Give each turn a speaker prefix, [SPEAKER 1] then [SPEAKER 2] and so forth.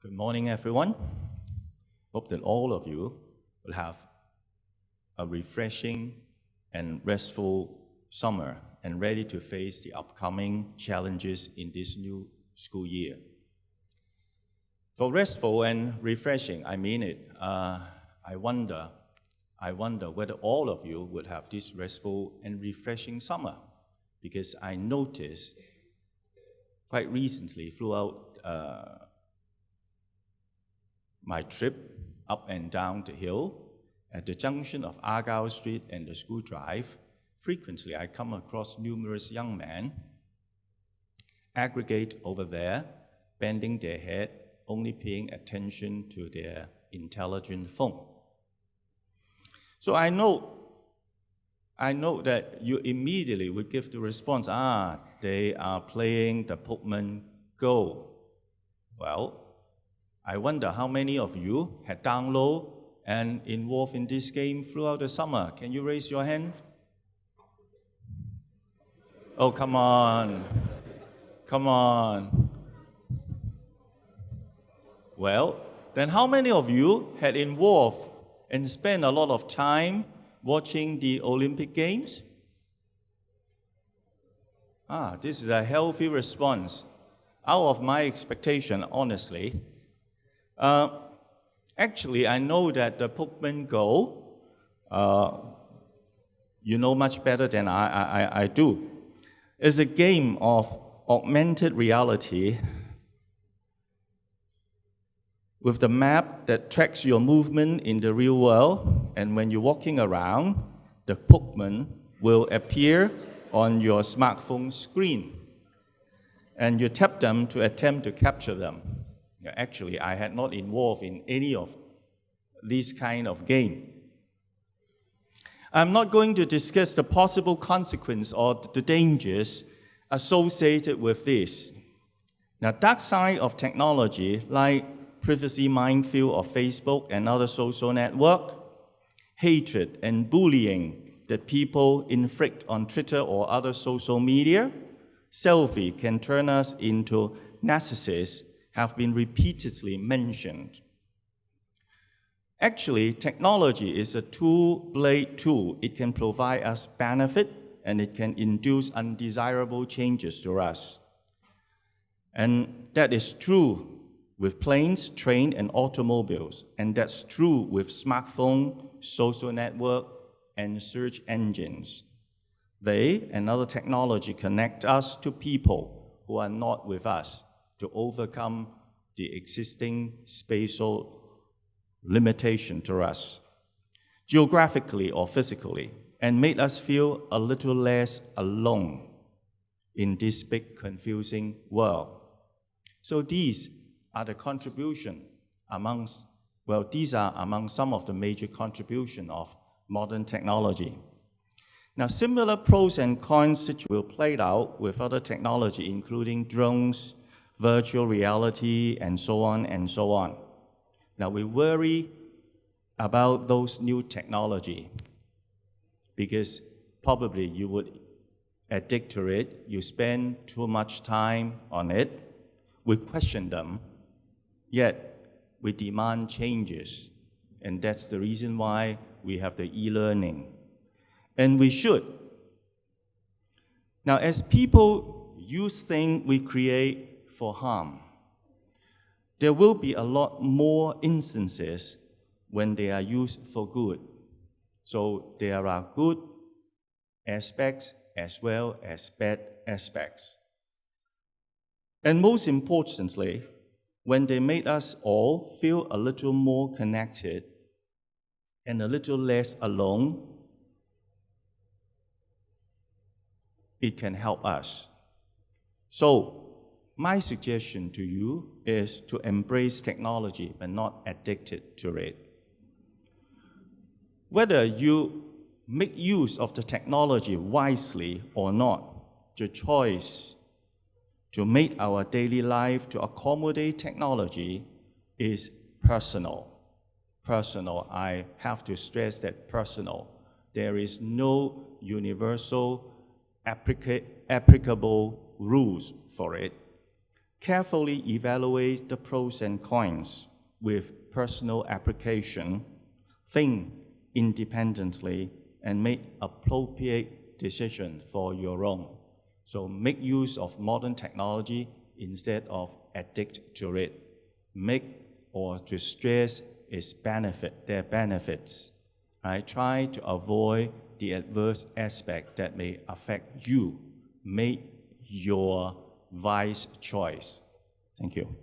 [SPEAKER 1] Good morning, everyone. Hope that all of you will have a refreshing and restful summer and ready to face the upcoming challenges in this new school year. For restful and refreshing, I mean it. I wonder whether all of you would have this restful and refreshing summer, because I noticed quite recently throughout my trip up and down the hill at the junction of Argyle Street and the School Drive, frequently I come across numerous young men aggregate over there, bending their head, only paying attention to their intelligent phone. So I know that you immediately would give the response, they are playing the Pokemon Go. Well, I wonder how many of you had downloaded and involved in this game throughout the summer. Can you raise your hand? Oh, come on. Come on. Well, then how many of you had involved and spent a lot of time watching the Olympic Games? This is a healthy response. Out of my expectation, honestly. Actually, I know that the Pokemon Go, you know much better than I do, is a game of augmented reality with the map that tracks your movement in the real world, and when you're walking around, the Pokemon will appear on your smartphone screen, and you tap them to attempt to capture them. Actually, I had not involved in any of this kind of game. I'm not going to discuss the possible consequence or the dangers associated with this. Now, dark side of technology, like privacy minefield of Facebook and other social networks, hatred and bullying that people inflict on Twitter or other social media, selfie can turn us into narcissists, have been repeatedly mentioned. Actually, technology is a two-bladed tool. It can provide us benefit and it can induce undesirable changes to us. And that is true with planes, trains, and automobiles. And that's true with smartphones, social network, and search engines. They and other technology connect us to people who are not with us, to overcome the existing spatial limitation to us, geographically or physically, and made us feel a little less alone in this big, confusing world. So these are the contribution these are among some of the major contributions of modern technology. Now, similar pros and cons will play out with other technology, including drones, virtual reality, and so on and so on. Now, we worry about those new technology because probably you would addict to it, you spend too much time on it, we question them, yet we demand changes. And that's the reason why we have the e-learning. And we should. Now, as people use things we create for harm, there will be a lot more instances when they are used for good. So there are good aspects as well as bad aspects. And most importantly, when they made us all feel a little more connected and a little less alone, it can help us. So, my suggestion to you is to embrace technology but not addicted to it. Whether you make use of the technology wisely or not, the choice to make our daily life to accommodate technology is personal. Personal, I have to stress that personal. There is no universal applicable rules for it. Carefully evaluate the pros and cons with personal application, think independently, and make appropriate decisions for your own. So make use of modern technology instead of addict to it. Make or to stress their benefits. Right? Try to avoid the adverse aspect that may affect you. Make your wise choice. Thank you.